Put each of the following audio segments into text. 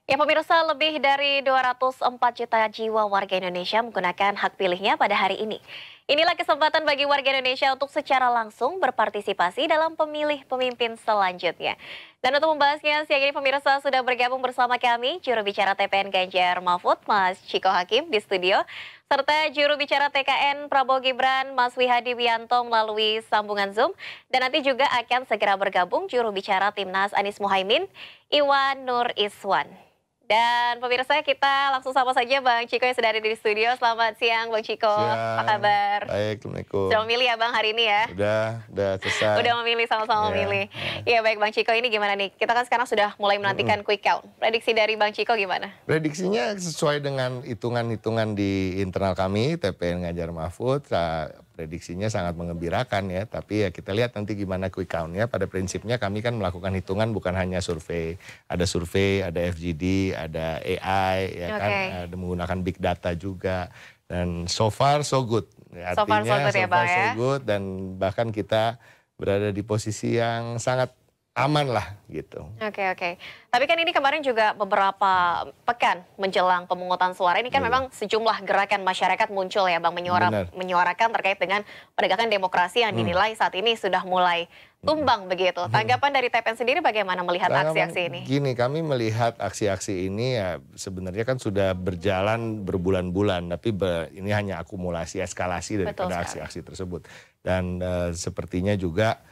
Ya pemirsa, lebih dari 204 juta jiwa warga Indonesia menggunakan hak pilihnya pada hari ini. Inilah kesempatan bagi warga Indonesia untuk secara langsung berpartisipasi dalam pemilih pemimpin selanjutnya. Dan untuk membahasnya, siang ini pemirsa sudah bergabung bersama kami, juru bicara TPN Ganjar Mahfud, Mas Chiko Hakim di studio, serta juru bicara TKN Prabowo Gibran, Mas Wihadi Wianto melalui sambungan Zoom. Dan nanti juga akan segera bergabung juru bicara Timnas Anies Mohaimin, Iwan Nur Iswan. Dan pemirsa, kita langsung sapa saja Bang Chiko yang sudah ada di studio. Selamat siang Bang Chiko, apa kabar? Baik, Assalamualaikum. Sudah memilih ya Bang hari ini ya? Udah selesai. Udah memilih, sama-sama memilih. Iya baik Bang Chiko, ini gimana nih? Kita kan sekarang sudah mulai menantikan quick count. Prediksi dari Bang Chiko gimana? Prediksinya sesuai dengan hitungan-hitungan di internal kami, TPN Ganjar Mahfud. Prediksinya sangat mengembirakan ya, tapi ya kita lihat nanti gimana quick count-nya. Pada prinsipnya kami kan melakukan hitungan bukan hanya survei, ada FGD, ada AI, ya kan, ada menggunakan big data juga, dan so far so good. Artinya so far so good, dan bahkan kita berada di posisi yang sangat aman lah gitu. Oke. Tapi kan ini kemarin juga beberapa pekan menjelang pemungutan suara ini kan memang sejumlah gerakan masyarakat muncul ya Bang, menyuarakan terkait dengan penegakan demokrasi yang dinilai saat ini sudah mulai tumbang begitu. Tanggapan dari TPN sendiri bagaimana melihat aksi-aksi ini? Gini, kami melihat aksi-aksi ini ya sebenarnya kan sudah berjalan berbulan-bulan, tapi ini hanya akumulasi eskalasi daripada aksi-aksi tersebut. Dan sepertinya juga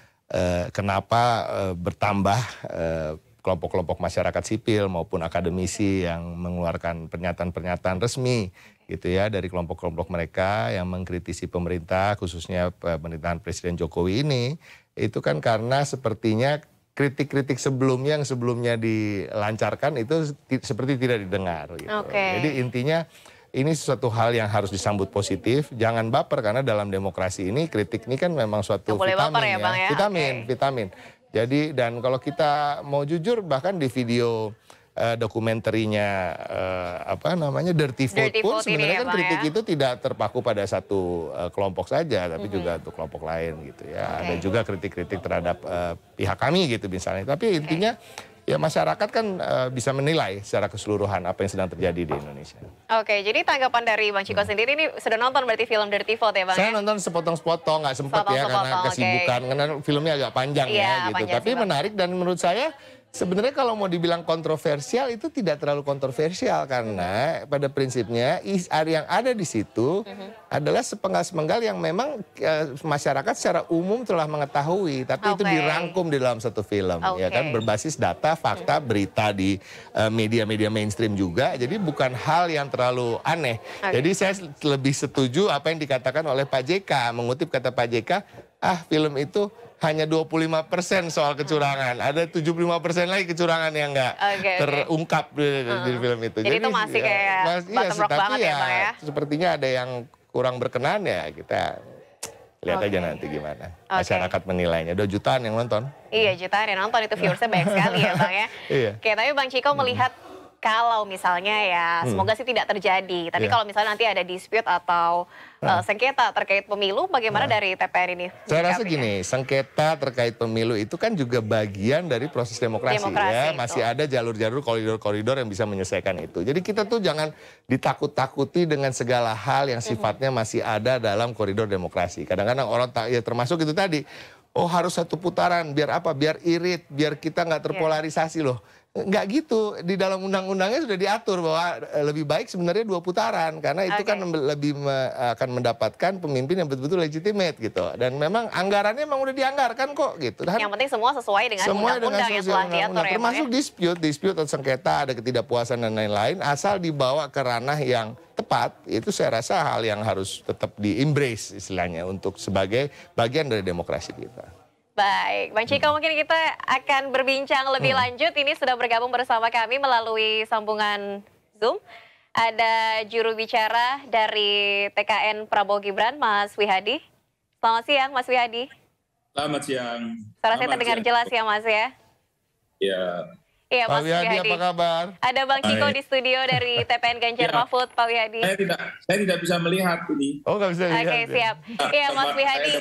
kenapa bertambah kelompok-kelompok masyarakat sipil maupun akademisi yang mengeluarkan pernyataan-pernyataan resmi gitu ya dari kelompok-kelompok mereka yang mengkritisi pemerintah, khususnya pemerintahan Presiden Jokowi ini, itu kan karena sepertinya kritik-kritik sebelumnya yang sebelumnya dilancarkan itu seperti tidak didengar gitu. Jadi intinya ini sesuatu hal yang harus disambut positif, jangan baper karena dalam demokrasi ini kritik ini kan memang suatu vitamin ya, Bang, ya? Vitamin. Jadi dan kalau kita mau jujur bahkan di video dokumenterinya Dirty Vote pun sebenarnya kan kritik itu tidak terpaku pada satu kelompok saja, tapi juga untuk kelompok lain gitu ya. Ada juga kritik-kritik terhadap pihak kami gitu misalnya. Tapi intinya ya masyarakat kan bisa menilai secara keseluruhan apa yang sedang terjadi di Indonesia. Oke, jadi tanggapan dari Bang Chiko sendiri ini sudah nonton berarti film Dirty Vote ya Bang? Saya nonton sepotong-sepotong, nggak sempat ya karena kesibukan, karena filmnya agak panjang ya gitu. Tapi menarik dan menurut saya sebenarnya kalau mau dibilang kontroversial itu tidak terlalu kontroversial karena pada prinsipnya yang ada di situ adalah sepenggal-sepenggal yang memang masyarakat secara umum telah mengetahui, tapi itu dirangkum di dalam satu film, ya kan, berbasis data, fakta, berita di media-media mainstream juga. Jadi bukan hal yang terlalu aneh. Jadi saya lebih setuju apa yang dikatakan oleh Pak JK, mengutip kata Pak JK, film itu hanya 25% soal kecurangan, ada 75% lagi kecurangan yang nggak terungkap di film itu. Jadi itu masih kayak bottom rock banget ya Bang ya? Sepertinya ada yang kurang berkenan ya, kita lihat aja nanti gimana masyarakat menilainya. 2 jutaan yang nonton. Iya, jutaan yang nonton, itu viewersnya banyak sekali ya Bang ya. Oke, tapi Bang Chiko melihat kalau misalnya ya semoga sih tidak terjadi. Tapi kalau misalnya nanti ada dispute atau sengketa terkait pemilu, bagaimana dari TPN ini? Saya rasa gini, sengketa terkait pemilu itu kan juga bagian dari proses demokrasi ya. Masih ada jalur-jalur, koridor-koridor yang bisa menyelesaikan itu. Jadi kita tuh jangan ditakut-takuti dengan segala hal yang sifatnya masih ada dalam koridor demokrasi. Kadang-kadang orang ya termasuk itu tadi, oh harus 1 putaran, biar apa? Biar irit, biar kita nggak terpolarisasi loh. Nggak gitu, di dalam undang-undangnya sudah diatur bahwa lebih baik sebenarnya 2 putaran karena itu kan lebih akan mendapatkan pemimpin yang betul-betul legitimate gitu, dan memang anggarannya memang udah dianggarkan kok gitu. Dan yang penting semua sesuai dengan undang-undang yang telah diatur ya, termasuk dispute atau sengketa, ada ketidakpuasan dan lain-lain, asal dibawa ke ranah yang tepat, itu saya rasa hal yang harus tetap di-embrace istilahnya untuk sebagai bagian dari demokrasi kita. Baik, Bang Chiko, mungkin kita akan berbincang lebih lanjut. Ini sudah bergabung bersama kami melalui sambungan Zoom. Ada juru bicara dari TKN Prabowo Gibran, Mas Wihadi. Selamat siang, Mas Wihadi. Selamat siang. Suara saya terdengar jelas ya, Mas ya? Ya. Iya, Mas Wihadi, apa kabar? Ada Bang Chiko di studio dari TPN Ganjar Mahfud, Pak Wihadi. Saya tidak bisa melihat ini. Oh, nggak bisa lihat. Oke, siap. Iya, Mas Wihadi,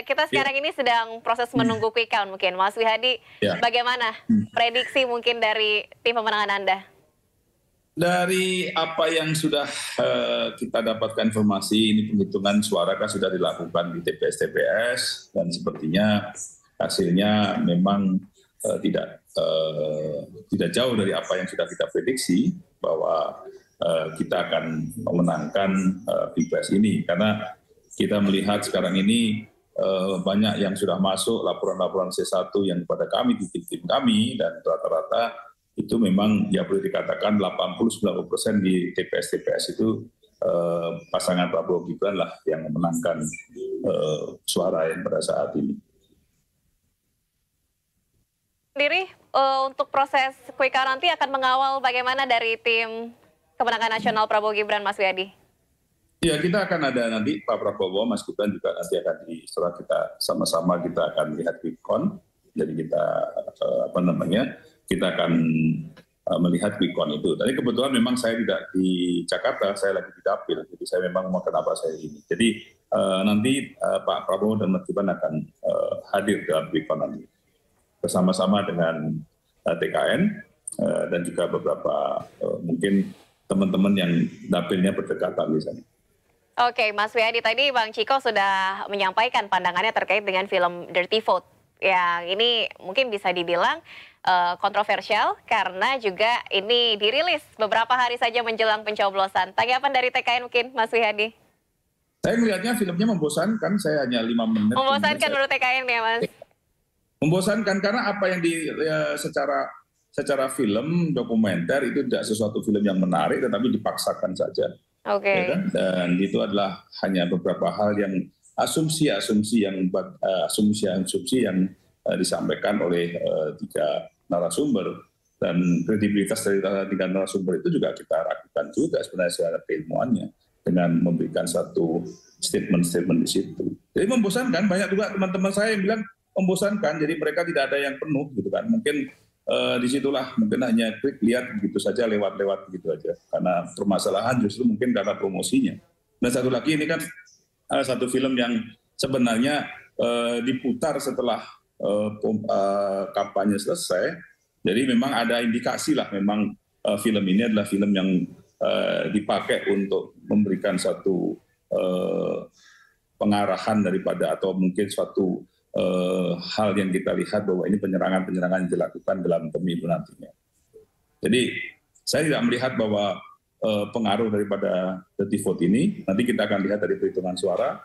kita sekarang ini sedang proses menunggu quick count mungkin. Mas Wihadi, bagaimana prediksi mungkin dari tim pemenangan Anda? Dari apa yang sudah kita dapatkan informasi, ini penghitungan suara kan sudah dilakukan di TPS-TPS dan sepertinya hasilnya memang tidak jauh dari apa yang sudah kita prediksi bahwa kita akan memenangkan Pilpres ini, karena kita melihat sekarang ini banyak yang sudah masuk laporan-laporan C1 yang kepada kami di tim kami, dan rata-rata itu memang ya boleh dikatakan 80-90% di TPS-TPS itu pasangan Prabowo Gibran lah yang memenangkan suara yang pada saat ini. Sendiri untuk proses quick count nanti akan mengawal bagaimana dari tim kemenangan nasional Prabowo Gibran, Mas Wiyadi? Ya, kita akan ada nanti Pak Prabowo, Mas Gibran juga nanti akan setelah kita sama-sama kita akan lihat quick count. Jadi kita kita akan melihat quick count itu. Tadi kebetulan memang saya tidak di Jakarta, saya lagi di Dapil, jadi saya memang mau kenapa saya ini. Jadi nanti Pak Prabowo dan Mas Gibran akan hadir dalam quick count nanti bersama-sama dengan TKN dan juga beberapa mungkin teman-teman yang dapilnya berdekatan di sana. Oke, Mas Wiyadi, tadi Bang Ciko sudah menyampaikan pandangannya terkait dengan film Dirty Vote. Yang ini mungkin bisa dibilang kontroversial karena juga ini dirilis beberapa hari saja menjelang pencoblosan. Tanggapan dari TKN mungkin, Mas Wiyadi? Saya melihatnya filmnya membosankan, saya hanya 5 menit. Membosankan menurut TKN ya, Mas? Membosankan karena apa yang secara film dokumenter itu tidak sesuatu film yang menarik, tetapi dipaksakan saja. Oke. Ya kan? Dan itu adalah hanya beberapa hal yang asumsi-asumsi yang disampaikan oleh 3 narasumber, dan kredibilitas dari 3 narasumber itu juga kita ragukan juga sebenarnya secara keilmuannya dengan memberikan satu statement-statement di situ. Jadi membosankan, banyak juga teman-teman saya yang bilang membosankan, jadi mereka tidak ada yang penuh gitu kan. Mungkin disitulah mungkin hanya klik lihat begitu saja, lewat-lewat begitu aja, karena permasalahan justru mungkin karena promosinya. Dan satu lagi, ini kan satu film yang sebenarnya diputar setelah kampanye selesai, jadi memang ada indikasi lah memang film ini adalah film yang dipakai untuk memberikan satu pengarahan daripada atau mungkin suatu hal yang kita lihat bahwa ini penyerangan-penyerangan yang dilakukan dalam pemilu nantinya. Jadi saya tidak melihat bahwa pengaruh daripada dirty vote ini, nanti kita akan lihat dari perhitungan suara,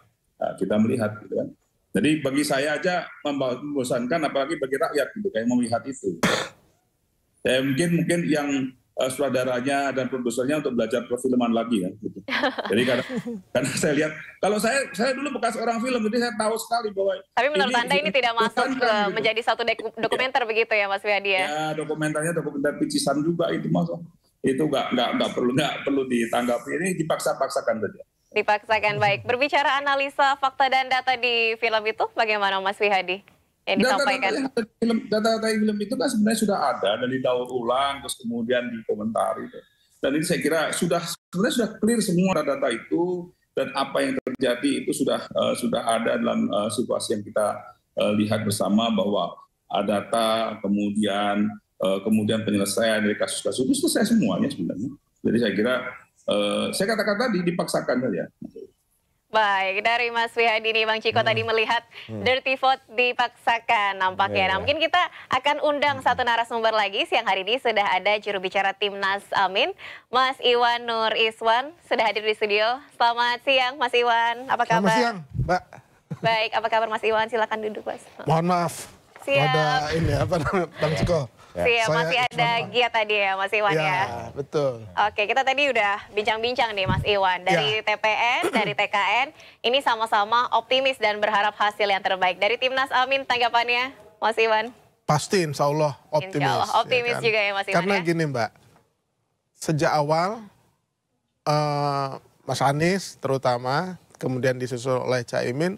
kita melihat gitu kan. Jadi bagi saya aja membosankan, apalagi bagi rakyat gitu kayak melihat itu. Ya, mungkin yang sutradaranya dan produsernya untuk belajar perfilman lagi ya gitu. Jadi karena saya lihat, kalau saya dulu bekas orang film, jadi saya tahu sekali bahwa tapi menurut Anda ini tidak masuk ke gitu, menjadi satu dokumenter ya. Begitu ya Mas Wiyadi ya? Ya, dokumenternya dokumenter picisan juga itu masuk. Itu nggak perlu ditanggapi, ini dipaksa-paksakan saja. Dipaksakan. Baik, berbicara analisa fakta dan data di film itu bagaimana Mas Wiyadi yang disampaikan? Data-data film itu kan sebenarnya sudah ada dan didaur ulang terus kemudian dikomentari. Dan ini saya kira sebenarnya sudah clear semua data itu, dan apa yang terjadi itu sudah ada dalam situasi yang kita lihat bersama, bahwa ada data kemudian penyelesaian dari kasus-kasus itu selesai semuanya sebenarnya. Jadi saya kira saya katakan tadi dipaksakan saja. Baik, dari Mas Wiyadi nih, Bang Ciko tadi melihat dirty vote dipaksakan nampaknya. Nah, mungkin kita akan undang satu narasumber lagi. Siang hari ini sudah ada juru bicara Timnas Amin, Mas Iwan Nur Iswan, sudah hadir di studio. Selamat siang Mas Iwan, apa kabar? Selamat siang, Mbak. Baik, apa kabar Mas Iwan? Silakan duduk, Mas. Mohon maaf. Siap. Ada ini apa namanya, Bang Ciko. Siap, masih ada Gia tadi ya Mas Iwan ya. Betul. Oke, kita tadi udah bincang-bincang nih Mas Iwan. Dari TPN, dari TKN, ini sama-sama optimis dan berharap hasil yang terbaik. Dari Timnas Amin, tanggapannya Mas Iwan? Pasti insya Allah optimis. Insya Allah optimis ya kan? Juga ya Mas Iwan. Karena gini Mbak, sejak awal Mas Anies terutama, kemudian disusul oleh Caimin,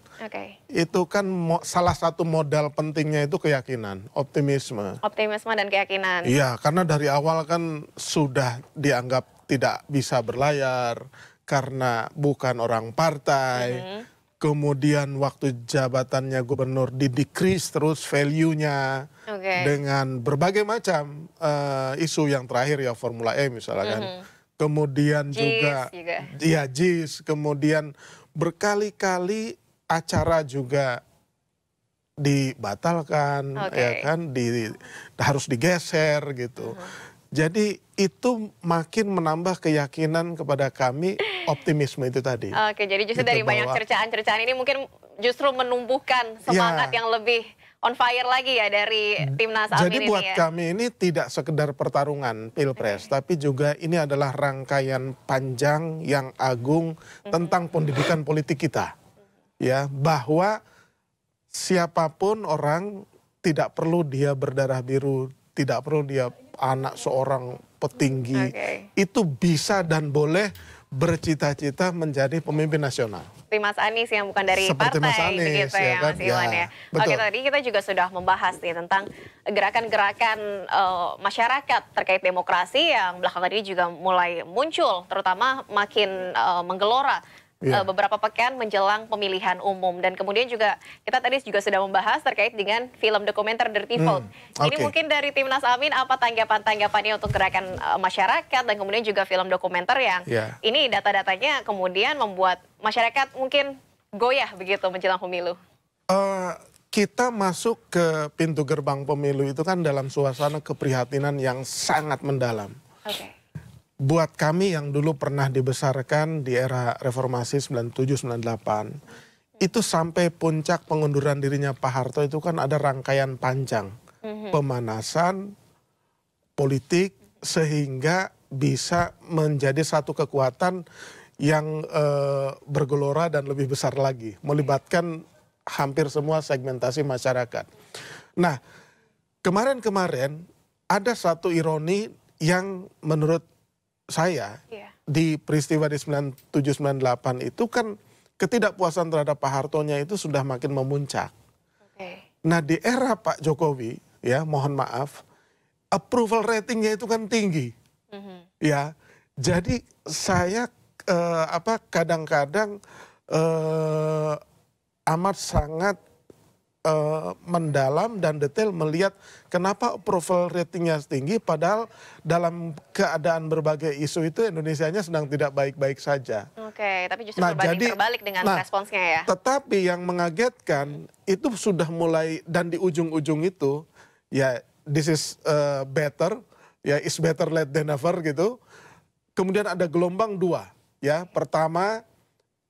itu kan salah satu modal pentingnya itu keyakinan, optimisme. Optimisme dan keyakinan. Iya, karena dari awal kan sudah dianggap tidak bisa berlayar karena bukan orang partai. kemudian waktu jabatannya gubernur di-decrease terus value-nya dengan berbagai macam isu yang terakhir ya Formula E misalkan. Kemudian juga ya JIS, kemudian berkali-kali acara juga dibatalkan, ya kan, harus digeser gitu. Jadi itu makin menambah keyakinan kepada kami, optimisme itu tadi. Oke, jadi justru gitu, dari banyak cercaan-cercaan ini mungkin justru menumbuhkan semangat yang lebih on fire lagi ya dari Timnas Amin ini. Jadi buat kami ini tidak sekedar pertarungan Pilpres, tapi juga ini adalah rangkaian panjang yang agung tentang pendidikan politik kita. Ya, bahwa siapapun orang tidak perlu dia berdarah biru, tidak perlu dia anak seorang petinggi, itu bisa dan boleh bercita-cita menjadi pemimpin nasional. Seperti Mas Anies yang bukan dari seperti partai, Mas Anies, begitu ya kan? Mas Iwan ya. Oke, tadi kita juga sudah membahas nih tentang gerakan-gerakan masyarakat terkait demokrasi yang belakangan ini juga mulai muncul, terutama makin menggelora. Beberapa pekan menjelang pemilihan umum, dan kemudian juga kita tadi juga sudah membahas terkait dengan film dokumenter Dirty Vote. Ini mungkin dari Timnas Amin apa tanggapan-tanggapannya untuk gerakan masyarakat dan kemudian juga film dokumenter yang ini data-datanya kemudian membuat masyarakat mungkin goyah begitu menjelang pemilu. Kita masuk ke pintu gerbang pemilu itu kan dalam suasana keprihatinan yang sangat mendalam. Buat kami yang dulu pernah dibesarkan di era reformasi 97-98, itu sampai puncak pengunduran dirinya Pak Harto itu kan ada rangkaian panjang. Pemanasan politik sehingga bisa menjadi satu kekuatan yang bergelora dan lebih besar lagi. Melibatkan hampir semua segmentasi masyarakat. Nah, kemarin-kemarin ada satu ironi yang menurut saya di peristiwa di 97-98 itu kan ketidakpuasan terhadap Pak Hartonya itu sudah makin memuncak. Nah di era Pak Jokowi ya mohon maaf approval ratingnya itu kan tinggi. Ya jadi saya kadang-kadang amat sangat mendalam dan detail melihat kenapa approval ratingnya tinggi padahal dalam keadaan berbagai isu itu Indonesianya sedang tidak baik-baik saja. Tapi justru terbalik dengan responsnya ya. Tetapi yang mengagetkan itu sudah mulai dan di ujung-ujung itu ya this is better ya is better late than never gitu. Kemudian ada gelombang dua ya. Pertama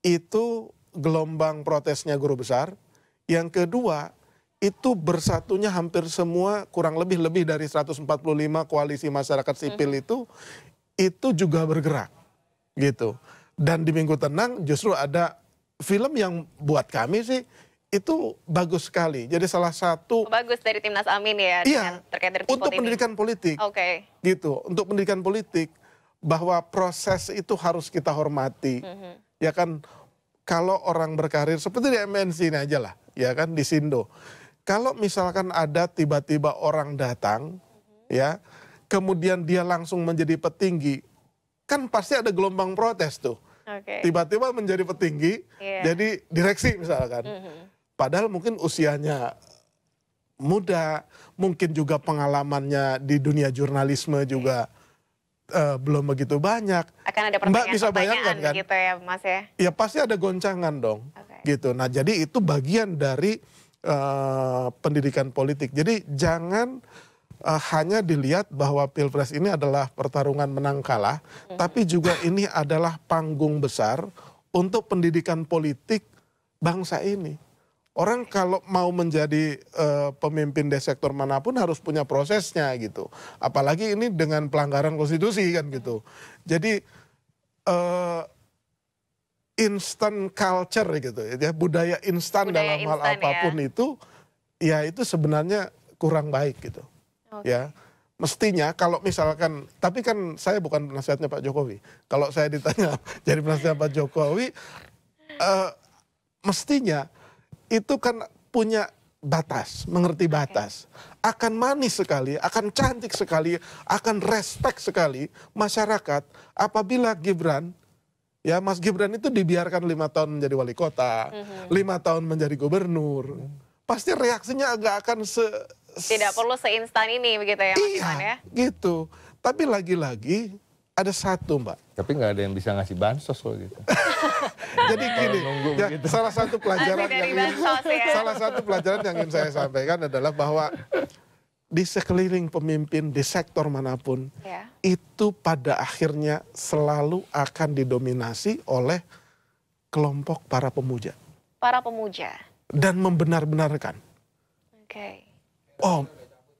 itu gelombang protesnya guru besar. Yang kedua, itu bersatunya hampir semua kurang lebih dari 145 koalisi masyarakat sipil itu juga bergerak gitu. Dan di Minggu Tenang justru ada film yang buat kami sih itu bagus sekali. Jadi salah satu bagus dari Timnas Amin ya terkait dari untuk pendidikan politik. Gitu, untuk pendidikan politik bahwa proses itu harus kita hormati. Ya kan kalau orang berkarir seperti di MNC ini aja lah. Ya kan di Sindo. Kalau misalkan ada tiba-tiba orang datang ya, kemudian dia langsung menjadi petinggi, kan pasti ada gelombang protes tuh. Tiba-tiba menjadi petinggi, jadi direksi misalkan. Padahal mungkin usianya muda, mungkin juga pengalamannya di dunia jurnalisme juga belum begitu banyak. Akan ada Mbak bisa bayangkan kan? Gitu ya Mas ya? Ya pasti ada goncangan dong. Gitu. Nah jadi itu bagian dari pendidikan politik. Jadi jangan hanya dilihat bahwa Pilpres ini adalah pertarungan menang kalah, tapi juga ini adalah panggung besar untuk pendidikan politik bangsa ini. Orang kalau mau menjadi pemimpin di sektor manapun harus punya prosesnya gitu. Apalagi ini dengan pelanggaran konstitusi kan gitu. Jadi instant culture gitu ya, budaya instan dalam hal apapun itu ya itu sebenarnya kurang baik gitu. Ya mestinya kalau misalkan, tapi kan saya bukan penasihatnya Pak Jokowi. Kalau saya ditanya jadi penasihat Pak Jokowi, mestinya itu kan punya batas, mengerti batas. Akan manis sekali, akan cantik sekali, akan respect sekali masyarakat apabila Gibran Ya, Mas Gibran itu dibiarkan 5 tahun menjadi wali kota, 5 tahun menjadi gubernur. Pasti reaksinya agak akan tidak perlu seinstan ini begitu ya, Mas Iwan ya? Gitu. Tapi lagi-lagi ada satu, Mbak. Tapi nggak ada yang bisa ngasih bansos loh gitu. Jadi gini, ya, salah satu pelajaran yang ingin saya sampaikan adalah bahwa di sekeliling pemimpin di sektor manapun, itu pada akhirnya selalu akan didominasi oleh kelompok para pemuja. Para pemuja. Dan membenar-benarkan. Oh,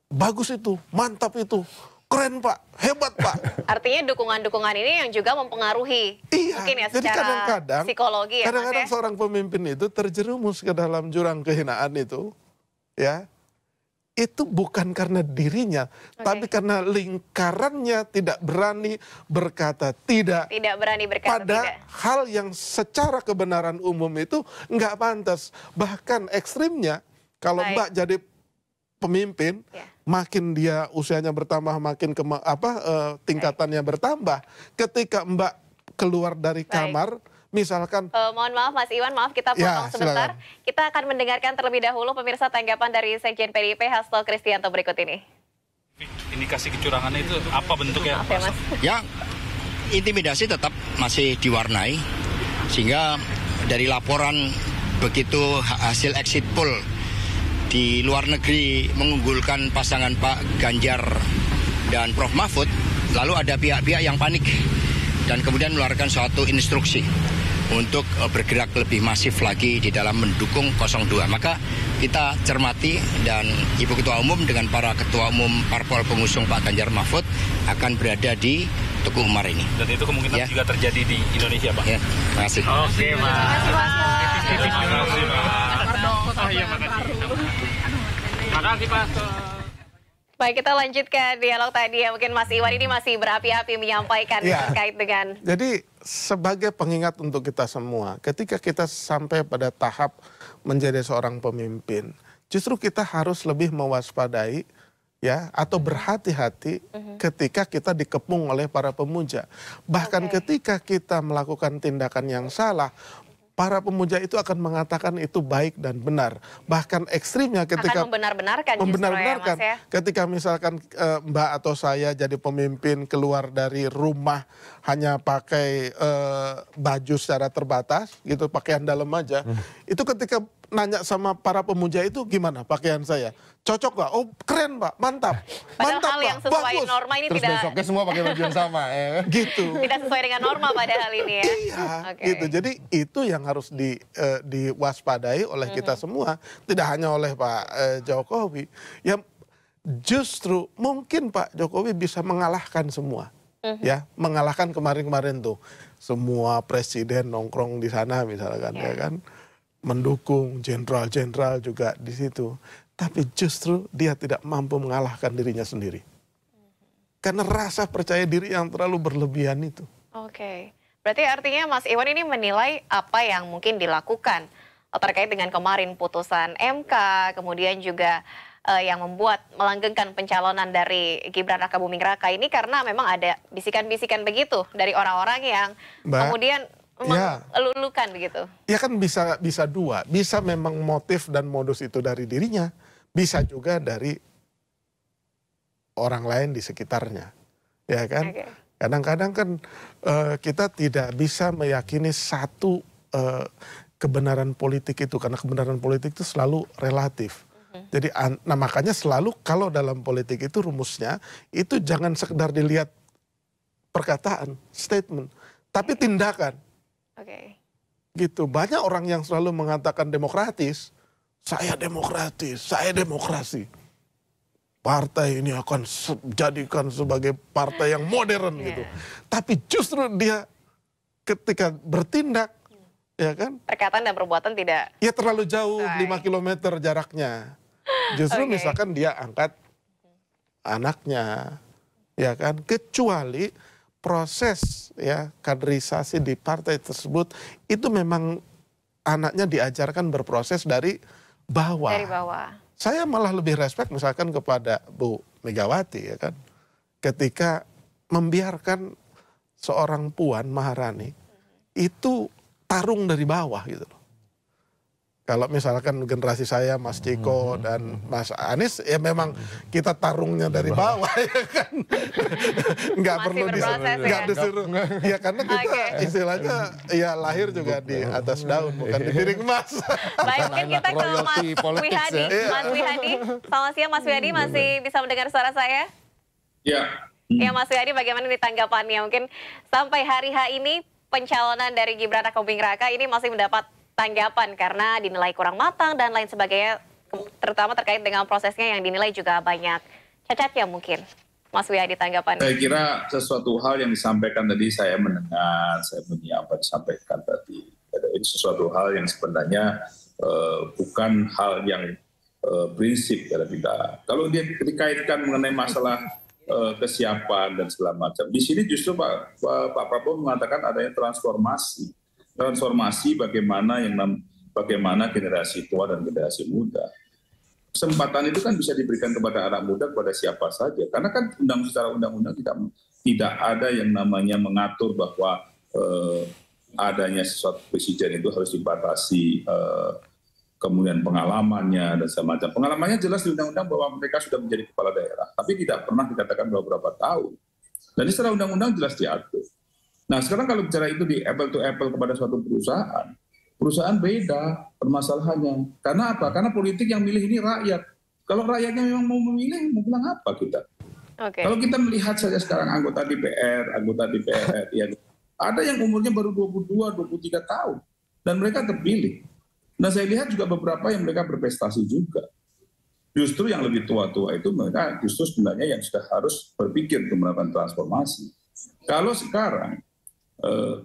bagus itu, mantap itu, keren Pak, hebat Pak. Artinya dukungan-dukungan ini yang juga mempengaruhi. Mungkin ya jadi secara kadang-kadang, psikologi ya, kadang-kadang seorang pemimpin itu terjerumus ke dalam jurang kehinaan itu, ya. Itu bukan karena dirinya, tapi karena lingkarannya tidak berani berkata tidak. Tidak berani berkata pada tidak. hal yang secara kebenaran umum itu nggak pantas. Bahkan ekstrimnya, kalau Mbak jadi pemimpin, makin dia usianya bertambah, makin tingkatannya bertambah. Ketika Mbak keluar dari kamar, misalkan mohon maaf Mas Iwan, maaf kita potong sebentar. Kita akan mendengarkan terlebih dahulu pemirsa tanggapan dari Sekjen PDIP Hasto Kristianto berikut ini. Indikasi kecurangan itu apa bentuknya? Maaf ya, Mas. Ya, intimidasi tetap masih diwarnai, sehingga dari laporan begitu hasil exit poll di luar negeri mengunggulkan pasangan Pak Ganjar dan Prof Mahfud, lalu ada pihak-pihak yang panik dan kemudian mengeluarkan suatu instruksi untuk bergerak lebih masif lagi di dalam mendukung 02. Maka kita cermati dan Ibu Ketua Umum dengan para Ketua Umum Parpol pengusung Pak Ganjar Mahfud akan berada di Tugu Umar ini. Dan itu kemungkinan juga terjadi di Indonesia, Pak? Ya, terima kasih. Oke, Mas. Terima kasih, Pak. Baik, kita lanjutkan dialog tadi ya. Mungkin Mas Iwan ini masih berapi-api menyampaikan terkait dengan... Jadi sebagai pengingat untuk kita semua, ketika kita sampai pada tahap menjadi seorang pemimpin, justru kita harus lebih mewaspadai ya atau berhati-hati ketika kita dikepung oleh para pemuja. Bahkan ketika kita melakukan tindakan yang salah, para pemuja itu akan mengatakan itu baik dan benar. Bahkan ekstrimnya ketika... Akan membenar-benarkan ya, Mas ya? Ketika misalkan Mbak atau saya jadi pemimpin keluar dari rumah hanya pakai baju secara terbatas, gitu, pakaian dalam aja. Itu ketika nanya sama para pemuja itu gimana pakaian saya? Cocok Pak? Oh keren Pak, mantap. Padahal mantap hal yang Pak, sesuai bagus. norma ini Terus tidak... besoknya semua pakai baju yang sama. Gitu. Tidak sesuai dengan norma pada hal ini ya? Iya, gitu. Jadi itu yang harus diwaspadai oleh kita semua. Tidak hanya oleh Pak Jokowi. Ya justru mungkin Pak Jokowi bisa mengalahkan semua. Ya, mengalahkan kemarin-kemarin tuh. Semua presiden nongkrong di sana misalkan, ya kan. Mendukung jenderal-jenderal juga di situ. Tapi justru dia tidak mampu mengalahkan dirinya sendiri. Karena rasa percaya diri yang terlalu berlebihan itu. Oke. Berarti artinya Mas Iwan ini menilai apa yang mungkin dilakukan terkait dengan kemarin putusan MK, kemudian juga yang membuat melanggengkan pencalonan dari Gibran Rakabuming Raka ini karena memang ada bisikan-bisikan begitu dari orang-orang yang kemudian melulukan begitu. Ya kan bisa dua, bisa memang motif dan modus itu dari dirinya, bisa juga dari orang lain di sekitarnya, ya kan? Kadang-kadang kan kita tidak bisa meyakini satu kebenaran politik itu, karena kebenaran politik itu selalu relatif. Jadi makanya selalu kalau dalam politik itu rumusnya itu jangan sekedar dilihat perkataan, statement, tapi tindakan. Gitu. Banyak orang yang selalu mengatakan demokratis, saya demokratis, saya demokrasi. Partai ini akan jadikan sebagai partai yang modern gitu. Tapi justru dia ketika bertindak, ya kan? Perkataan dan perbuatan tidak. Ya terlalu jauh, 5 kilometer jaraknya. Justru misalkan dia angkat anaknya, ya kan? Kecuali proses ya kaderisasi di partai tersebut itu memang anaknya diajarkan berproses dari bawah. Dari bawah. Saya malah lebih respect misalkan kepada Bu Megawati ya kan. Ketika membiarkan seorang Puan Maharani itu tarung dari bawah gitu loh. Kalau misalkan generasi saya, Mas Ciko dan Mas Anies, ya memang kita tarungnya dari bawah ya kan. Nggak perlu disuruh. Ya karena kita istilahnya ya lahir juga di atas daun, bukan di piring emas. Baik, mungkin kita ke Mas Wihadi. Mas Wihadi, selamat siang Mas Wihadi, masih bisa mendengar suara saya? Ya. Ya Mas Wihadi, bagaimana nih tanggapannya? Mungkin sampai hari H ini pencalonan dari Gibran Rakabuming Raka ini masih mendapat tanggapan karena dinilai kurang matang dan lain sebagainya, terutama terkait dengan prosesnya yang dinilai juga banyak cacatnya mungkin. Mas Wihadi, tanggapannya? Saya kira sesuatu hal yang disampaikan tadi, saya mendengar, saya menyimak apa disampaikan tadi. Ini sesuatu hal yang sebenarnya bukan hal yang prinsip dalam kita. Kalau dia dikaitkan mengenai masalah kesiapan dan segala macam, di sini justru Pak Prabowo mengatakan adanya transformasi bagaimana generasi tua dan generasi muda. Kesempatan itu kan bisa diberikan kepada anak muda, kepada siapa saja. Karena kan secara undang-undang tidak ada yang namanya mengatur bahwa adanya sesuatu presiden itu harus dibatasi kemudian pengalamannya dan semacam. Pengalamannya jelas di undang-undang bahwa mereka sudah menjadi kepala daerah, tapi tidak pernah dikatakan berapa tahun. Dan secara undang-undang jelas diatur. Nah sekarang kalau bicara itu di apple to apple kepada suatu perusahaan beda permasalahannya. Karena apa? Karena politik yang milih ini rakyat. Kalau rakyatnya memang mau memilih, mau bilang apa kita? Okay. Kalau kita melihat saja sekarang anggota DPR ya, ada yang umurnya baru 22-23 tahun. Dan mereka terpilih. Nah saya lihat juga beberapa yang mereka berprestasi juga. Justru yang lebih tua-tua itu mereka justru sebenarnya yang sudah harus berpikir untuk melakukan transformasi. Kalau sekarang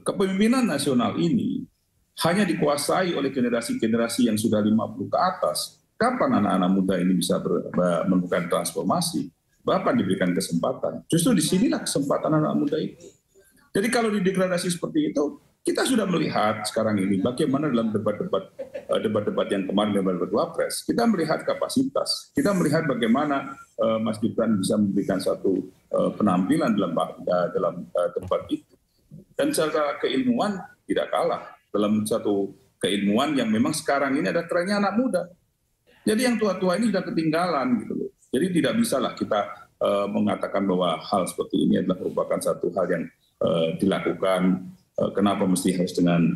kepemimpinan nasional ini hanya dikuasai oleh generasi-generasi yang sudah 50 ke atas, kapan anak-anak muda ini bisa melakukan transformasi? Kapan diberikan kesempatan? Justru disinilah kesempatan anak muda itu. Jadi kalau didegradasi seperti itu, kita sudah melihat sekarang ini bagaimana dalam debat-debat yang kemarin, debat Wapres, kita melihat kapasitas, kita melihat bagaimana Mas Gibran bisa memberikan satu penampilan dalam debat itu. Dan secara keilmuan tidak kalah dalam satu keilmuan yang memang sekarang ini ada trennya anak muda. Jadi yang tua-tua ini sudah ketinggalan gitu loh. Jadi tidak bisalah kita mengatakan bahwa hal seperti ini adalah merupakan satu hal yang dilakukan. Kenapa mesti harus dengan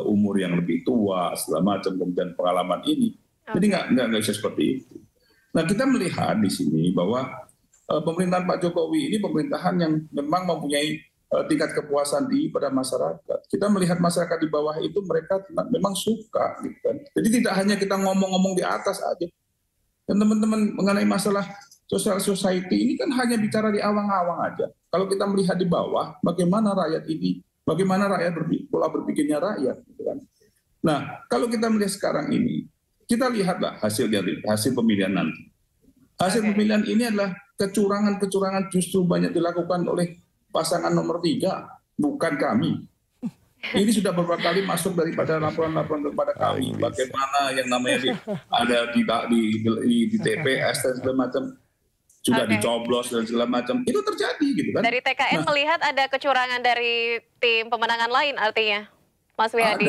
umur yang lebih tua, segala macam, kemudian pengalaman ini. Jadi nggak bisa seperti itu. Nah kita melihat di sini bahwa pemerintahan Pak Jokowi ini pemerintahan yang memang mempunyai tingkat kepuasan tinggi pada masyarakat. Kita melihat masyarakat di bawah itu mereka memang suka, gitu kan. Jadi tidak hanya kita ngomong-ngomong di atas aja. Dan teman-teman mengenai masalah social society ini kan hanya bicara di awang-awang aja. Kalau kita melihat di bawah, bagaimana rakyat ini, bagaimana rakyat pola berpikirnya rakyat, gitu kan. Nah, kalau kita melihat sekarang ini, kita lihatlah hasil pemilihan nanti. Hasil pemilihan ini adalah kecurangan-kecurangan justru banyak dilakukan oleh pasangan nomor 3, bukan kami. Ini sudah beberapa kali masuk daripada laporan-laporan kepada kami. Bagaimana yang namanya ada di TPS dan segala macam, sudah dicoblos dan segala macam. Itu terjadi gitu kan. Dari TKN melihat ada kecurangan dari tim pemenangan lain artinya, Mas Wihadi?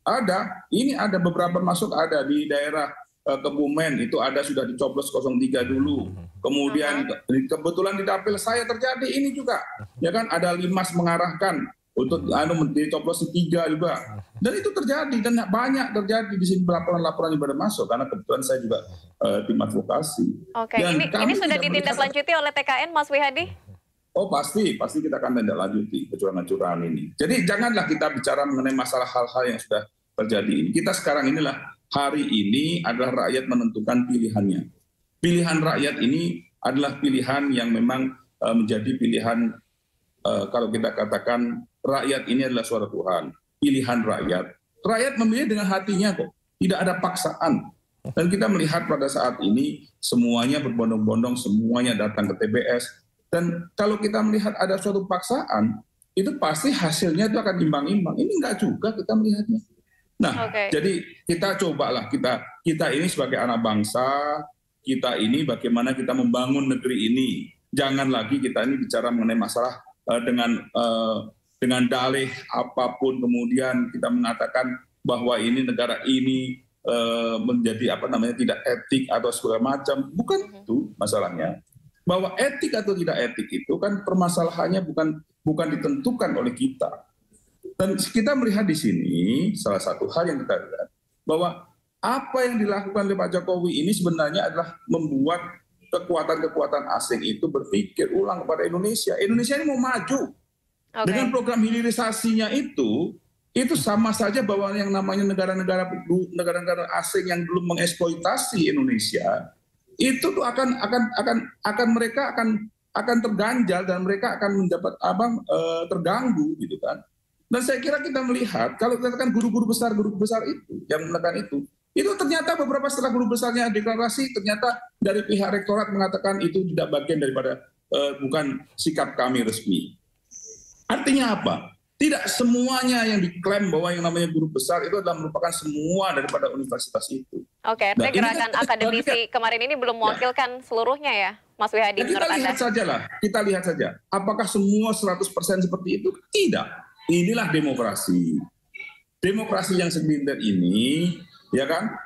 Ada. Ini ada beberapa masuk, ada di daerah Kebumen itu ada sudah dicoblos 03 dulu. Kemudian kebetulan di dapil saya terjadi ini juga. Ya kan ada Limas mengarahkan untuk dicoblos 3 juga. Dan itu terjadi dan banyak terjadi di sini laporan-laporan yang baru masuk karena kebetulan saya juga tim advokasi. Oke, ini sudah ditindaklanjuti oleh TKN Mas Wihadi? Oh pasti kita akan tindaklanjuti kecurangan-kecurangan ini. Jadi janganlah kita bicara mengenai masalah hal-hal yang sudah terjadi ini. Kita sekarang inilah hari ini adalah rakyat menentukan pilihannya. Pilihan rakyat ini adalah pilihan yang memang menjadi pilihan, kalau kita katakan rakyat ini adalah suara Tuhan. Pilihan rakyat. Rakyat memilih dengan hatinya kok. Tidak ada paksaan. Dan kita melihat pada saat ini semuanya berbondong-bondong, semuanya datang ke TPS. Dan kalau kita melihat ada suatu paksaan, itu pasti hasilnya itu akan imbang-imbang. Ini enggak juga kita melihatnya. Nah, jadi kita cobalah, kita ini sebagai anak bangsa, kita ini bagaimana kita membangun negeri ini. Jangan lagi kita ini bicara mengenai masalah dengan dengan dalih apapun kemudian kita mengatakan bahwa ini negara ini menjadi tidak etik atau segala macam. Bukan itu masalahnya. Bahwa etik atau tidak etik itu kan permasalahannya bukan ditentukan oleh kita. Dan kita melihat di sini salah satu hal yang kita lihat bahwa apa yang dilakukan oleh Pak Jokowi ini sebenarnya adalah membuat kekuatan-kekuatan asing itu berpikir ulang kepada Indonesia. Indonesia ini mau maju. Dengan program hilirisasinya itu sama saja bahwa yang namanya negara-negara asing yang belum mengeksploitasi Indonesia itu tuh mereka akan terganjal dan mereka akan mendapat terganggu gitu kan. Dan saya kira kita melihat kalau kita kan guru-guru besar itu yang menekan itu ternyata beberapa setelah guru besarnya deklarasi ternyata dari pihak rektorat mengatakan itu tidak bagian daripada bukan sikap kami resmi. Artinya apa? Tidak semuanya yang diklaim bahwa yang namanya guru besar itu adalah merupakan semua daripada universitas itu. Oke, nah, gerakan akademisi kemarin ini belum mewakilkan seluruhnya ya, Mas Wihadi, menurut Anda? Kita lihat saja. Apakah semua 100% seperti itu? Tidak. Inilah demokrasi. Demokrasi yang segelintir ini, ya kan?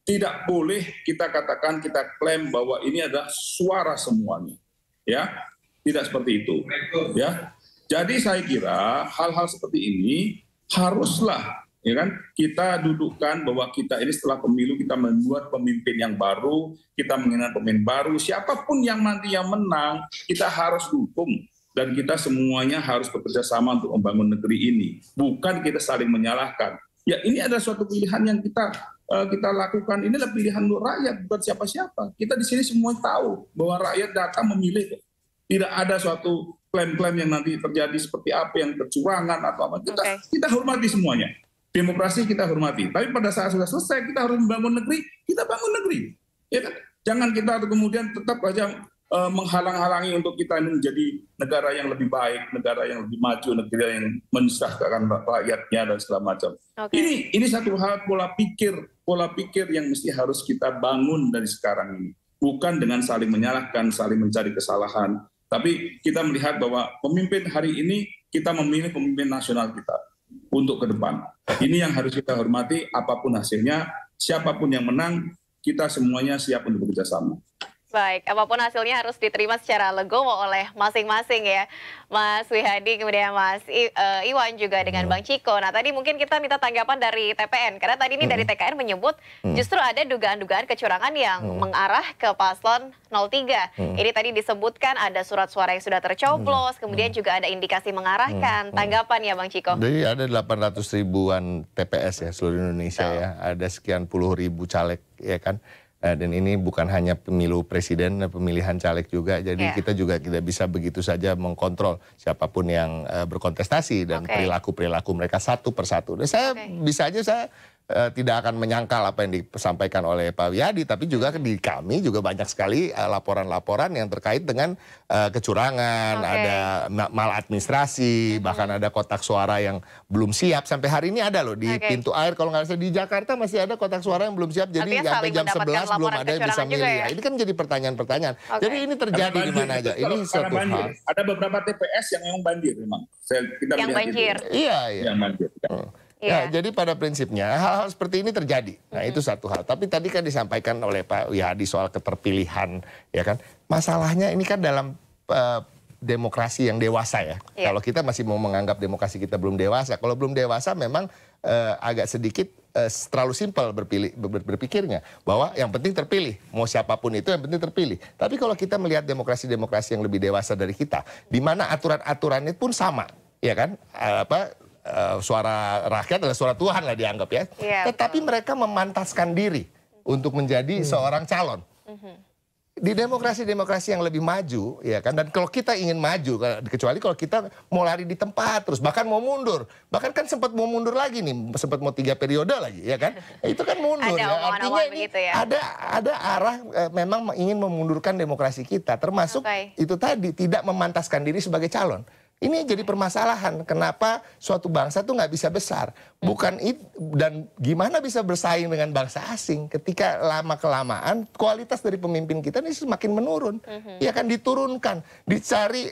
Tidak boleh kita katakan, kita klaim bahwa ini adalah suara semuanya. Ya, tidak seperti itu. Ya. Jadi saya kira hal-hal seperti ini haruslah ya kan kita dudukkan bahwa kita ini setelah pemilu kita membuat pemimpin yang baru, kita menginginkan pemimpin baru, siapapun yang nanti yang menang kita harus dukung dan kita semuanya harus bekerja sama untuk membangun negeri ini, bukan kita saling menyalahkan. Ya ini adalah suatu pilihan yang kita lakukan, ini adalah pilihan untuk rakyat bukan siapa-siapa. Kita di sini semua tahu bahwa rakyat datang memilih, tidak ada suatu klaim-klaim yang nanti terjadi seperti apa yang kecurangan atau apa. Kita hormati semuanya. Demokrasi kita hormati. Tapi pada saat sudah selesai kita harus membangun negeri, kita bangun negeri. Ya kan? Jangan kita kemudian tetap saja menghalang-halangi untuk kita menjadi negara yang lebih baik, negara yang lebih maju, negara yang mensejahterakan rakyatnya dan segala macam. Ini satu hal pola pikir yang mesti harus kita bangun dari sekarang ini. Bukan dengan saling menyalahkan, saling mencari kesalahan. Tapi kita melihat bahwa pemimpin hari ini kita memilih pemimpin nasional kita untuk ke depan. Ini yang harus kita hormati apapun hasilnya, siapapun yang menang, kita semuanya siap untuk bekerja sama. Baik, apapun hasilnya harus diterima secara legowo oleh masing-masing ya, Mas Wihadi, kemudian Mas Iwan juga dengan Bang Ciko. Nah tadi mungkin kita minta tanggapan dari TPN, karena tadi ini dari TKN menyebut justru ada dugaan-dugaan kecurangan yang mengarah ke paslon 03. Ini tadi disebutkan ada surat suara yang sudah tercoblos, kemudian juga ada indikasi mengarahkan. Tanggapan ya Bang Ciko? Jadi ada 800 ribuan TPS ya seluruh Indonesia ya, ada sekian puluh ribu caleg ya kan. Dan ini bukan hanya pemilu presiden, pemilihan caleg juga. Jadi kita juga tidak bisa begitu saja mengkontrol siapapun yang berkontestasi dan perilaku-perilaku mereka satu persatu. Dan saya bisa aja saya tidak akan menyangkal apa yang disampaikan oleh Pak Wihadi, tapi juga di kami juga banyak sekali laporan-laporan yang terkait dengan kecurangan, ada maladministrasi, bahkan ada kotak suara yang belum siap. Sampai hari ini ada loh di pintu air, kalau nggak salah di Jakarta masih ada kotak suara yang belum siap, jadi sampai jam 11 belum ada yang bisa milih. Ya? Ini kan jadi pertanyaan-pertanyaan. Jadi ini terjadi di mana aja. Ini suatu hal. Ada beberapa TPS yang memang banjir memang. Yang banjir. Iya. Yang banjir. Ya, jadi pada prinsipnya hal-hal seperti ini terjadi. Nah, itu satu hal. Tapi tadi kan disampaikan oleh Pak Wihadi soal keterpilihan, ya kan? Masalahnya ini kan dalam demokrasi yang dewasa ya. Kalau kita masih mau menganggap demokrasi kita belum dewasa, kalau belum dewasa memang agak sedikit terlalu simpel berpikirnya bahwa yang penting terpilih, mau siapapun itu yang penting terpilih. Tapi kalau kita melihat demokrasi-demokrasi yang lebih dewasa dari kita, di mana aturan-aturannya pun sama, ya kan? Suara rakyat adalah suara Tuhan lah dianggap ya. Tetapi mereka memantaskan diri untuk menjadi seorang calon. Di demokrasi-demokrasi yang lebih maju, ya kan. Dan kalau kita ingin maju, kecuali kalau kita mau lari di tempat terus, bahkan mau mundur, bahkan kan sempat mau mundur lagi nih, sempat mau 3 periode lagi, ya kan. Itu kan mundur. Ya. Artinya ini ada arah memang ingin memundurkan demokrasi kita, termasuk itu tadi tidak memantaskan diri sebagai calon. Ini jadi permasalahan. Kenapa suatu bangsa tuh nggak bisa besar? Bukan dan gimana bisa bersaing dengan bangsa asing ketika lama-kelamaan kualitas dari pemimpin kita ini semakin menurun. Ya kan, diturunkan, dicari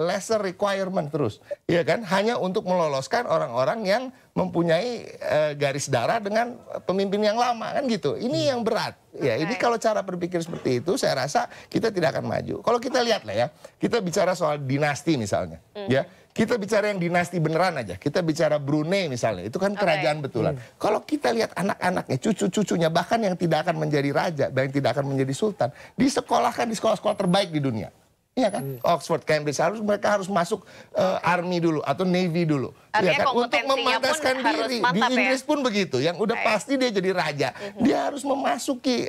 lesser requirement terus. Ya kan, hanya untuk meloloskan orang-orang yang mempunyai garis darah dengan pemimpin yang lama, kan gitu. Ini yang berat. Ya, ini kalau cara berpikir seperti itu, saya rasa kita tidak akan maju. Kalau kita lihat lah ya, kita bicara soal dinasti misalnya, ya. Kita bicara yang dinasti beneran aja. Kita bicara Brunei misalnya, itu kan kerajaan betulan. Kalau kita lihat anak-anaknya, cucu-cucunya, bahkan yang tidak akan menjadi raja dan yang tidak akan menjadi sultan, disekolahkan di sekolah-sekolah terbaik di dunia. Iya kan, Oxford, Cambridge, mereka harus masuk army dulu atau navy dulu. Ya kan? Untuk memantaskan diri. Di Inggris pun begitu, yang udah pasti dia jadi raja. Dia harus memasuki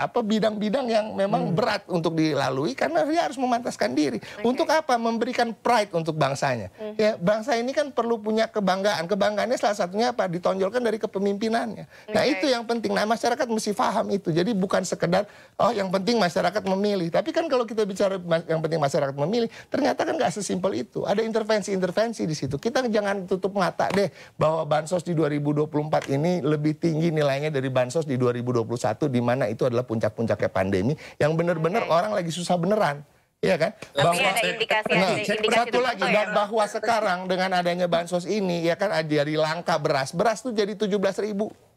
bidang-bidang yang memang berat untuk dilalui karena dia harus memantaskan diri. Untuk apa? Memberikan pride untuk bangsanya. Ya, bangsa ini kan perlu punya kebanggaan. Kebanggaannya salah satunya apa? Ditonjolkan dari kepemimpinannya. Nah, itu yang penting. Nah, masyarakat mesti paham itu. Jadi bukan sekedar yang penting masyarakat memilih. Tapi kan kalau kita bicara yang penting masyarakat memilih, ternyata kan nggak sesimpel itu. Ada intervensi-intervensi di situ. Kita jangan tutup mata deh bahwa bansos di 2024 ini lebih tinggi nilainya dari bansos di 2021, di mana itu adalah puncak-puncaknya pandemi, yang benar-benar orang lagi susah beneran. Iya kan? Tapi ada indikasi satu lagi, dan bahwa sekarang dengan adanya bansos ini, ya kan, dari langka beras tuh jadi 17.000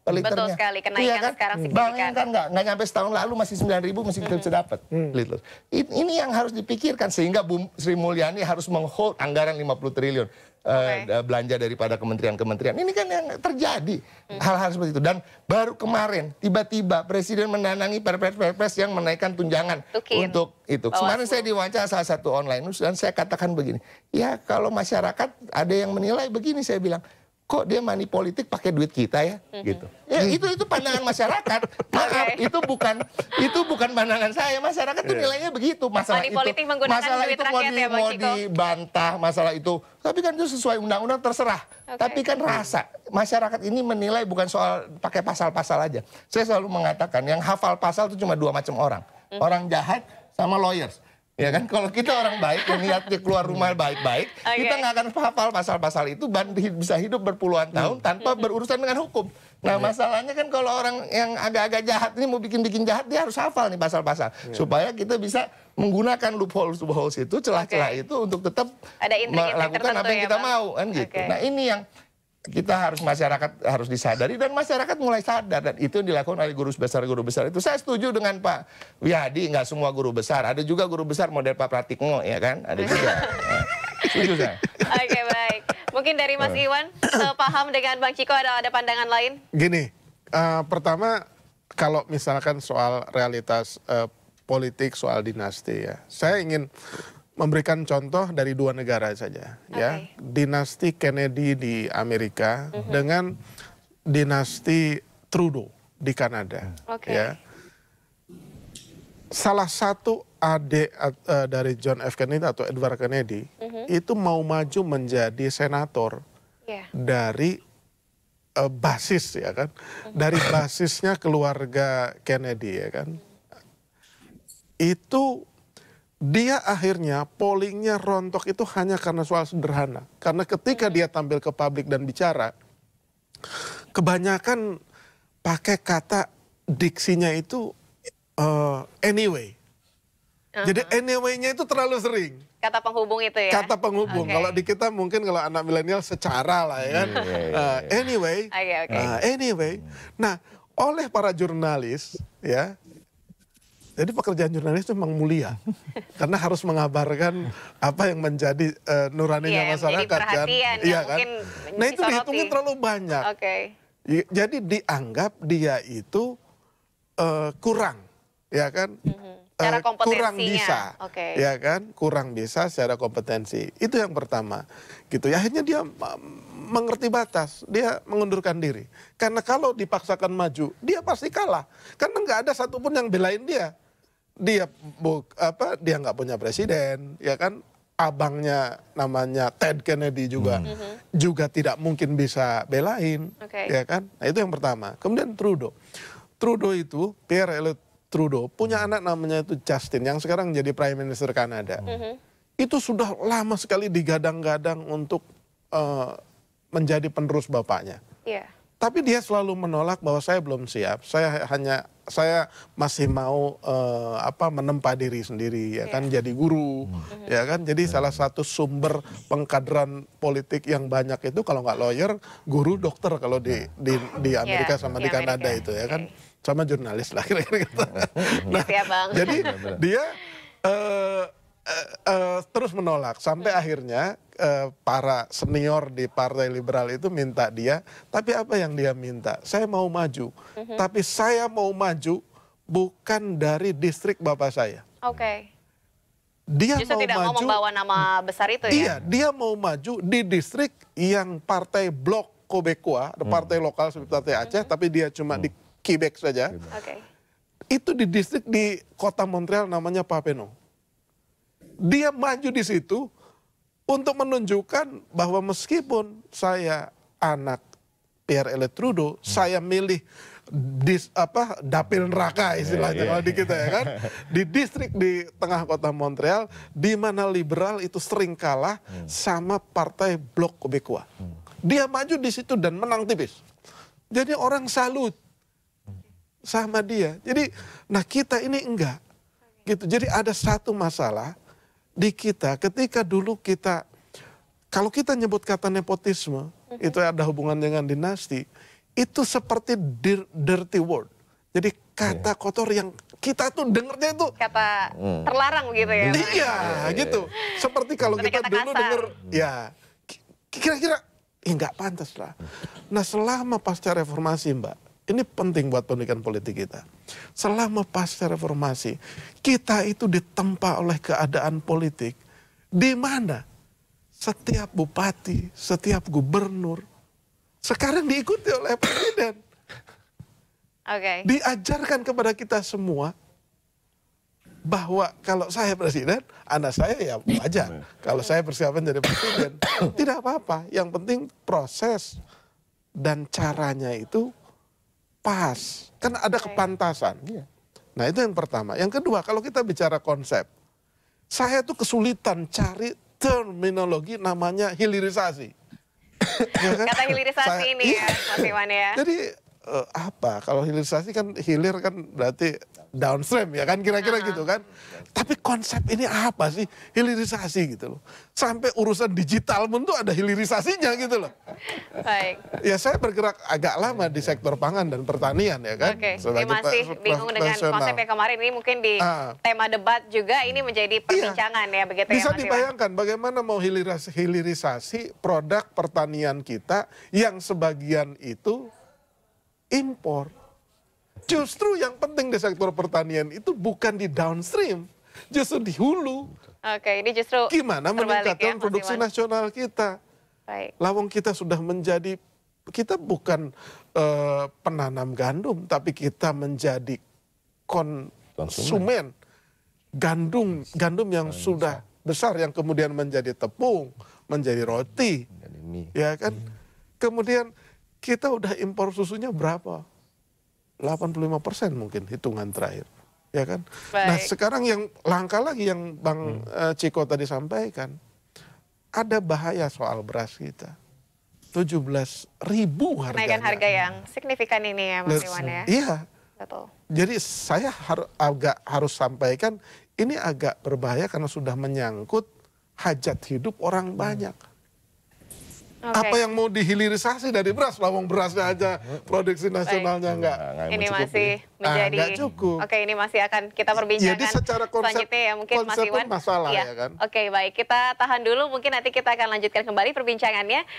per liternya. Betul sekali, kenaikan kan? sekarang signifikan. Bayangkan nggak nyampe setahun lalu masih 9.000 masih kita bisa dapat. Ini yang harus dipikirkan, sehingga Bu Sri Mulyani harus menghold anggaran 50 triliun. Belanja daripada kementerian-kementerian. Ini kan yang terjadi hal-hal seperti itu. Dan baru kemarin tiba-tiba Presiden mendanangi perpres yang menaikkan tunjangan untuk itu. Kemarin saya diwawancara salah satu online news dan saya katakan begini, ya kalau masyarakat ada yang menilai begini, saya bilang, kok dia money politik pakai duit kita ya, gitu. Ya itu pandangan masyarakat. Maaf, itu bukan pandangan saya. Masyarakat tuh nilainya begitu. Masalah itu mau dibantah, masalah itu. Tapi kan itu sesuai undang-undang, terserah. Tapi kan rasa masyarakat ini menilai bukan soal pakai pasal-pasal aja. Saya selalu mengatakan yang hafal pasal itu cuma 2 macam orang. Orang jahat sama lawyers. Ya kan, kalau kita orang baik yang niatnya keluar rumah baik-baik, kita nggak akan hafal pasal-pasal itu, bisa hidup berpuluhan tahun tanpa berurusan dengan hukum. Nah, masalahnya kan kalau orang yang agak-agak jahat ini mau bikin jahat, dia harus hafal nih pasal-pasal supaya kita bisa menggunakan loopholes itu, celah-celah itu untuk tetap melakukan apa yang kita mau, kan gitu. Nah, ini yang masyarakat harus disadari, dan masyarakat mulai sadar, dan itu yang dilakukan oleh guru besar itu. Saya setuju dengan Pak Wiyadi, nggak semua guru besar, ada juga guru besar model Pak Pratikno, ya kan, ada juga. Setuju saya. Oke, baik. Mungkin dari Mas Iwan, paham dengan Bang Ciko, ada pandangan lain? Gini, pertama kalau misalkan soal realitas politik, soal dinasti ya, saya ingin memberikan contoh dari 2 negara saja, ya. Dinasti Kennedy di Amerika dengan dinasti Trudeau di Kanada, ya. Salah satu adik dari John F. Kennedy atau Edward Kennedy itu mau maju menjadi senator dari basis, ya kan, dari basisnya keluarga Kennedy, ya kan. Itu dia akhirnya pollingnya rontok itu hanya karena soal sederhana. Karena ketika dia tampil ke publik dan bicara, kebanyakan pakai kata diksinya itu anyway. Jadi anyway-nya itu terlalu sering. Kata penghubung itu ya? Kata penghubung. Kalau di kita mungkin kalau anak milenial secara lah ya kan. Anyway. Anyway. Nah, oleh para jurnalis ya, jadi pekerjaan jurnalis itu memang mulia, karena harus mengabarkan apa yang menjadi nuraninya masyarakat kan. Iya kan. Nah itu dihitungin terlalu banyak. Jadi dianggap dia itu kurang, ya kan. Kurang bisa, ya kan. Kurang bisa secara kompetensi. Itu yang pertama. Gitu. Ya, akhirnya dia mengerti batas, dia mengundurkan diri. Karena kalau dipaksakan maju, dia pasti kalah. Karena nggak ada satupun yang belain dia. Dia nggak punya presiden, ya kan. Abangnya namanya Ted Kennedy juga tidak mungkin bisa belain, ya kan. Nah itu yang pertama. Kemudian Trudeau itu Pierre Elliott Trudeau punya anak namanya itu Justin yang sekarang jadi Prime Minister Kanada. itu sudah lama sekali digadang-gadang untuk menjadi penerus bapaknya. Iya. Tapi dia selalu menolak bahwa saya belum siap. Saya masih mau menempa diri sendiri, ya kan, jadi guru, ya kan. Jadi salah satu sumber pengkaderan politik yang banyak itu kalau nggak lawyer, guru, dokter kalau di Amerika sama di Kanada itu, ya kan, sama jurnalis lah kira-kira gitu. Nah, jadi dia terus menolak sampai akhirnya para senior di Partai Liberal itu minta dia, tapi apa yang dia minta? Saya mau maju, tapi saya mau maju bukan dari distrik bapak saya. Oke. Dia justru mau tidak maju, mau membawa nama besar itu ya? Iya, dia mau maju di distrik yang partai blok Kobekwa, partai lokal seperti Partai Aceh, tapi dia cuma di Quebec saja. Oke. Itu di distrik di kota Montreal namanya Papineau. Dia maju di situ untuk menunjukkan bahwa meskipun saya anak Pierre-Éliott Trudeau, saya milih dapil neraka istilahnya kalau di kita, ya kan, di distrik di tengah kota Montreal, di mana liberal itu sering kalah sama partai blok Québécois. Dia maju di situ dan menang tipis. Jadi orang salut sama dia. Jadi, nah kita ini enggak gitu. Jadi ada satu masalah di kita ketika dulu kita, kalau kita nyebut kata nepotisme, itu ada hubungan dengan dinasti, itu seperti dirty word. Jadi kata kotor yang kita tuh dengernya itu kata terlarang gitu ya. Iya, gitu. Seperti kalau kita dulu denger, ya kira-kira nggak pantas lah. Nah, selama pasca reformasi, Mbak, ini penting buat pendidikan politik kita. Selama pasca reformasi, kita itu ditempa oleh keadaan politik di mana setiap bupati, setiap gubernur sekarang diikuti oleh presiden. Oke. Diajarkan kepada kita semua bahwa kalau saya presiden, anak saya ya wajar. Kalau saya persiapan jadi presiden, tidak apa-apa. Yang penting proses dan caranya itu pas, kan ada kepantasan. Nah, itu yang pertama. Yang kedua, kalau kita bicara konsep, saya tuh kesulitan cari terminologi namanya hilirisasi. Ya kan? Kata hilirisasi ini ya, Mas Iwan ya. Jadi apa? Kalau hilirisasi kan hilir kan berarti downstream ya kan, kira-kira gitu kan. Tapi konsep ini apa sih hilirisasi gitu loh. Sampai urusan digital pun tuh ada hilirisasinya gitu loh. Baik. Ya saya bergerak agak lama di sektor pangan dan pertanian ya kan. Oke, ini masih bingung dengan konsep yang kemarin ini mungkin di tema debat juga ini menjadi perbincangan ya begitu bisa ya Mas dibayangkan bagaimana mau hilirisasi produk pertanian kita yang sebagian itu impor. Justru yang penting di sektor pertanian itu bukan di downstream, justru di hulu. Oke, ini justru gimana meningkatkan produksi nasional kita. Baik. Lawang kita sudah menjadi, kita bukan penanam gandum, tapi kita menjadi konsumen gandum yang sudah besar, yang kemudian menjadi tepung, menjadi roti, ya kan. Kemudian kita udah impor susunya berapa? 85% mungkin hitungan terakhir, ya kan. Baik. Nah sekarang yang langka lagi yang Bang Ciko tadi sampaikan, ada bahaya soal beras kita. 17.000 harganya. Kenaikan harga yang signifikan ini ya Mas Iwan ya. Iya. Betul. Jadi saya harus sampaikan ini agak berbahaya karena sudah menyangkut hajat hidup orang banyak. Apa yang mau dihilirisasi dari beras? Lawang berasnya aja produksi nasionalnya enggak. Ini masih menjadi cukup. Oke, ini masih akan kita perbincangkan. Jadi secara konsep, selanjutnya ya mungkin Mas Iwan masalah ya kan. Oke, baik, kita tahan dulu, mungkin nanti kita akan lanjutkan kembali perbincangannya.